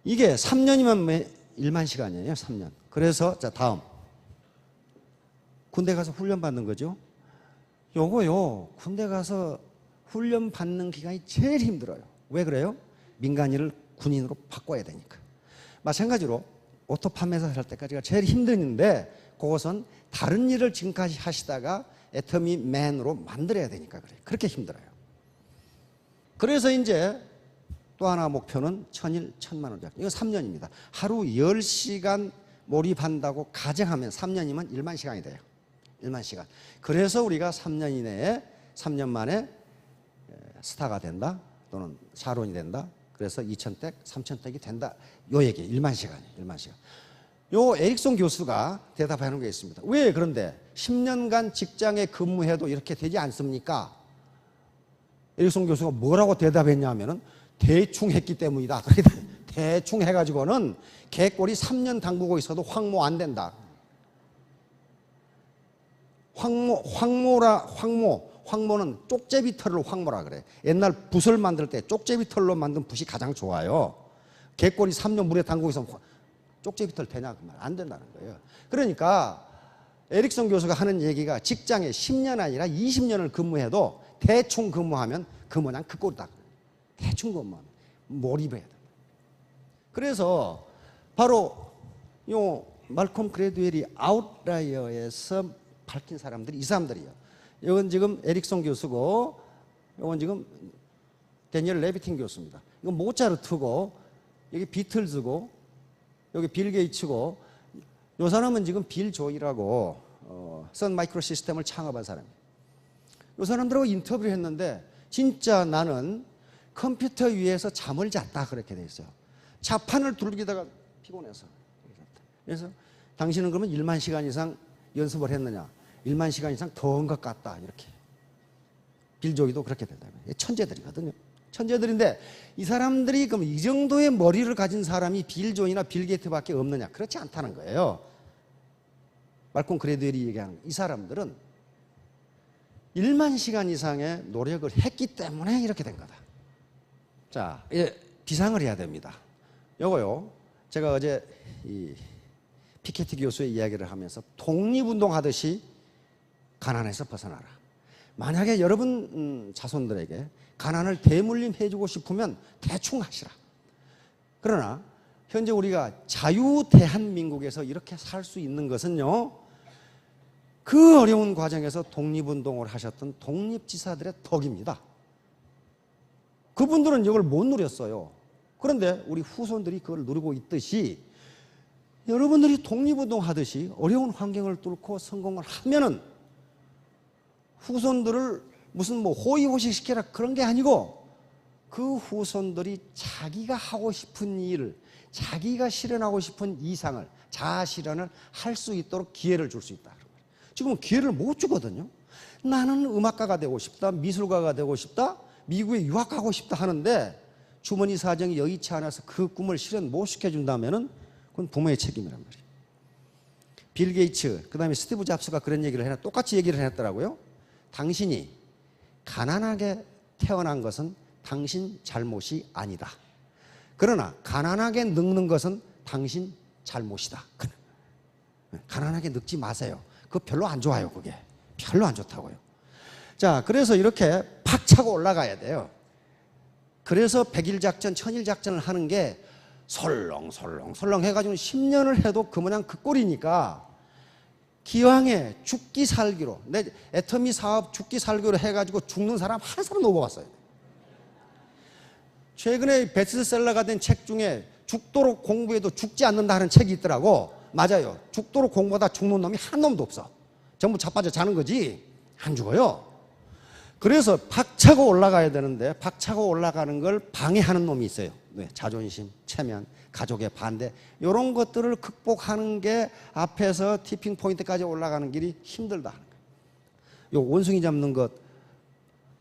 이게 3년이면 1만 시간이에요. 3년. 그래서 자, 다음. 군대 가서 훈련 받는 거죠. 요거요, 군대 가서 훈련 받는 기간이 제일 힘들어요. 왜 그래요? 민간인을 군인으로 바꿔야 되니까. 마찬가지로 오토 판매사 할 때까지가 제일 힘드는데, 그것은 다른 일을 지금까지 하시다가 애터미 맨으로 만들어야 되니까 그래요. 그렇게 힘들어요. 그래서 이제 또 하나 목표는 1000일, 1000만 원. 이거 3년입니다. 하루 10시간 몰입한다고 가정하면 3년이면 1만 시간이 돼요. 1만 시간. 그래서 우리가 3년 이내에, 3년 만에 스타가 된다 또는 샤론이 된다. 그래서 2000택, 3000택이 된다. 요 얘기, 1만 시간이에요. 1만 시간. 요 에릭son 교수가 대답하는 게 있습니다. 왜 그런데 10년간 직장에 근무해도 이렇게 되지 않습니까? 에릭son 교수가 뭐라고 대답했냐면은 대충 했기 때문이다. 대충 해가지고는 개꼬리 3년 담그고 있어도 황모 안 된다. 황모는 쪽제비 털을 황모라 그래. 옛날 붓을 만들 때 쪽제비 털로 만든 붓이 가장 좋아요. 개꼬리 3년 물에 담그고 있으면 쪽제비 털 되냐? 그 말 안 된다는 거예요. 그러니까 에릭son 교수가 하는 얘기가 직장에 10년 아니라 20년을 근무해도 대충 근무하면 그 모양 그 꼴이다. 대충 것만 몰입해야 된다. 그래서 바로 요 말콤 그레드웰이 아웃라이어에서 밝힌 사람들이 이 사람들이에요. 이건 지금 에릭son 교수고, 이건 지금 데니얼 레비틴 교수입니다. 이건 모차르트고, 여기 비틀즈고, 여기 빌 게이츠고, 요 사람은 지금 빌 조이라고 선 마이크로 시스템을 창업한 사람이에요. 요 사람들하고 인터뷰를 했는데 진짜 나는 컴퓨터 위에서 잠을 잤다 그렇게 돼 있어요. 자판을 두들기다가 피곤해서. 그래서 당신은 그러면 1만 시간 이상 연습을 했느냐? 1만 시간 이상 더 한 것 같다 이렇게. 빌 조이도 그렇게 된다고요. 천재들이거든요. 천재들인데 이 사람들이 그럼 이 정도의 머리를 가진 사람이 빌 조이나 빌 게이트밖에 없느냐? 그렇지 않다는 거예요. 말콤 그레드웰이 얘기하는 이 사람들은 1만 시간 이상의 노력을 했기 때문에 이렇게 된 거다. 자, 이제 비상을 해야 됩니다. 요거요. 제가 어제 이 피케티 교수의 이야기를 하면서 독립운동 하듯이 가난에서 벗어나라. 만약에 여러분 자손들에게 가난을 대물림해 주고 싶으면 대충 하시라. 그러나 현재 우리가 자유대한민국에서 이렇게 살 수 있는 것은요, 그 어려운 과정에서 독립운동을 하셨던 독립지사들의 덕입니다. 그분들은 이걸 못 누렸어요. 그런데 우리 후손들이 그걸 누리고 있듯이 여러분들이 독립운동 하듯이 어려운 환경을 뚫고 성공을 하면은 후손들을 무슨 뭐 호의호식시켜라 그런 게 아니고 그 후손들이 자기가 하고 싶은 일을, 자기가 실현하고 싶은 이상을, 자아실현을 할 수 있도록 기회를 줄 수 있다. 지금은 기회를 못 주거든요. 나는 음악가가 되고 싶다, 미술가가 되고 싶다, 미국에 유학 가고 싶다 하는데 주머니 사정이 여의치 않아서 그 꿈을 실현 못 시켜준다면은 그건 부모의 책임이란 말이에요. 빌 게이츠, 그 다음에 스티브 잡스가 그런 얘기를 해놨, 똑같이 얘기를 해놨더라고요. 당신이 가난하게 태어난 것은 당신 잘못이 아니다. 그러나 가난하게 늙는 것은 당신 잘못이다. 가난하게 늙지 마세요. 그거 별로 안 좋아요. 그게 별로 안 좋다고요. 자, 그래서 이렇게 박차고 올라가야 돼요. 그래서 100일 작전, 1000일 작전을 하는 게 설렁설렁 해가지고 10년을 해도 그 모양 그 꼴이니까 기왕에 죽기 살기로, 내 애터미 사업 죽기 살기로 해가지고 죽는 사람 한 사람도 못 봤어요. 최근에 베스트셀러가 된 책 중에 죽도록 공부해도 죽지 않는다는 책이 있더라고. 맞아요. 죽도록 공부하다 죽는 놈이 한 놈도 없어. 전부 자빠져 자는 거지 안 죽어요. 그래서 박차고 올라가야 되는데 박차고 올라가는 걸 방해하는 놈이 있어요. 네, 자존심, 체면, 가족의 반대, 이런 것들을 극복하는 게 앞에서 티핑 포인트까지 올라가는 길이 힘들다 하는 거예요. 요 원숭이 잡는 것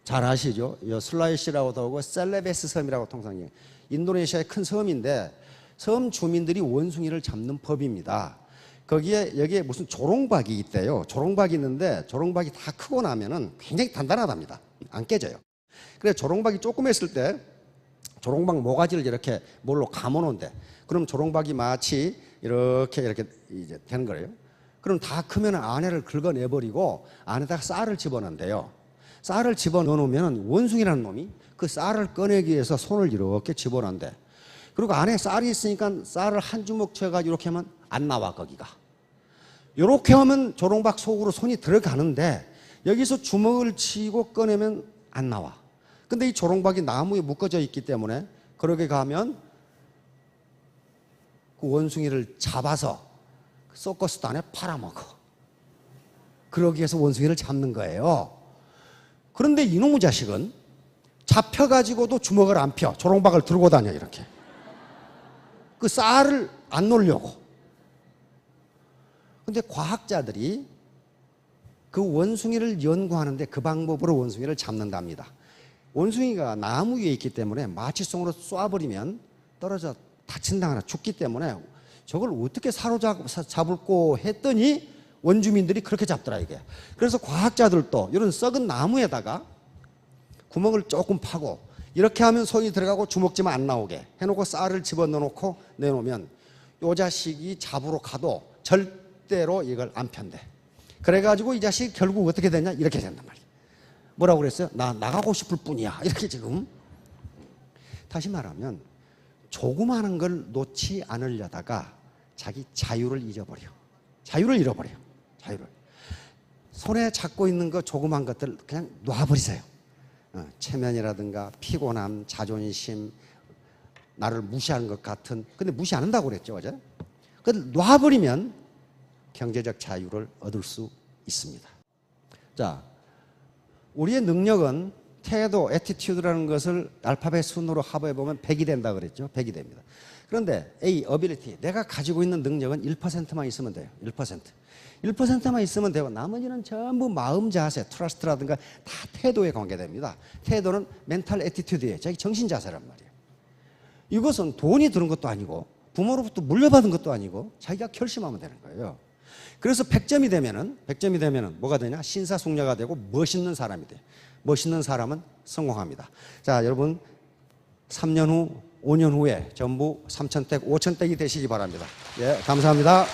잘 아시죠? 요 슬라이시라고도 하고 셀레베스 섬이라고 통상 얘기해요. 인도네시아의 큰 섬인데 섬 주민들이 원숭이를 잡는 법입니다. 거기에 여기에 무슨 조롱박이 있대요. 조롱박이 있는데 조롱박이 다 크고 나면은 굉장히 단단하답니다. 안 깨져요. 그래서 조롱박이 조금 했을 때 조롱박 모가지를 이렇게 뭘로 감아놓은데, 그럼 조롱박이 마치 이렇게 이제 되는 거예요. 그럼 다 크면 안에를 긁어내버리고 안에다가 쌀을 집어넣는데요. 쌀을 집어넣으면 원숭이라는 놈이 그 쌀을 꺼내기 위해서 손을 이렇게 집어넣는데, 그리고 안에 쌀이 있으니까 쌀을 한 주먹 쳐가지고 이렇게 하면 안 나와 거기가. 이렇게 하면 조롱박 속으로 손이 들어가는데 여기서 주먹을 치고 꺼내면 안 나와. 근데 이 조롱박이 나무에 묶어져 있기 때문에 그렇게 가면 그 원숭이를 잡아서 서커스도 안에 팔아먹어. 그러기 위해서 원숭이를 잡는 거예요. 그런데 이놈의 자식은 잡혀가지고도 주먹을 안 펴. 조롱박을 들고 다녀 이렇게. 그 쌀을 안 놓으려고. 근데 과학자들이 그 원숭이를 연구하는데 그 방법으로 원숭이를 잡는답니다. 원숭이가 나무 위에 있기 때문에 마취총으로 쏴버리면 떨어져 다친다거나 죽기 때문에 저걸 어떻게 사로잡을꼬 했더니 원주민들이 그렇게 잡더라 이게. 그래서 과학자들도 이런 썩은 나무에다가 구멍을 조금 파고 이렇게 하면 손이 들어가고 주먹지만 안 나오게 해놓고 쌀을 집어넣어놓고 내놓으면 요 자식이 잡으러 가도 절대로 이걸 안 편대. 그래가지고 이 자식이 결국 어떻게 되냐 이렇게 된단 말이야. 뭐라고 그랬어요? 나 나가고 싶을 뿐이야 이렇게 지금. 다시 말하면 조그마한 걸 놓지 않으려다가 자기 자유를 잊어버려. 자유를 잃어버려. 자유를. 손에 잡고 있는 거 조그만 것들 그냥 놔버리세요. 체면이라든가 피곤함, 자존심, 나를 무시하는 것 같은. 근데 무시 안 한다고 그랬죠, 어제? 그걸 놔버리면 경제적 자유를 얻을 수 있습니다. 자, 우리의 능력은 태도, 애티튜드라는 것을 알파벳 순으로 합해보면 100이 된다 그랬죠. 100이 됩니다. 그런데 A, ability, 내가 가지고 있는 능력은 1%만 있으면 돼요. 1%. 1%만 있으면 되고 나머지는 전부 마음 자세, 트러스트라든가 다 태도에 관계됩니다. 태도는 멘탈 애티튜드예요. 자기 정신 자세란 말이에요. 이것은 돈이 드는 것도 아니고 부모로부터 물려받은 것도 아니고 자기가 결심하면 되는 거예요. 그래서 100점이 되면은 뭐가 되냐? 신사숙녀가 되고 멋있는 사람이 돼요. 멋있는 사람은 성공합니다. 자, 여러분 3년 후, 5년 후에 전부 3,000댁, 5,000댁이 되시기 바랍니다. 예, 감사합니다.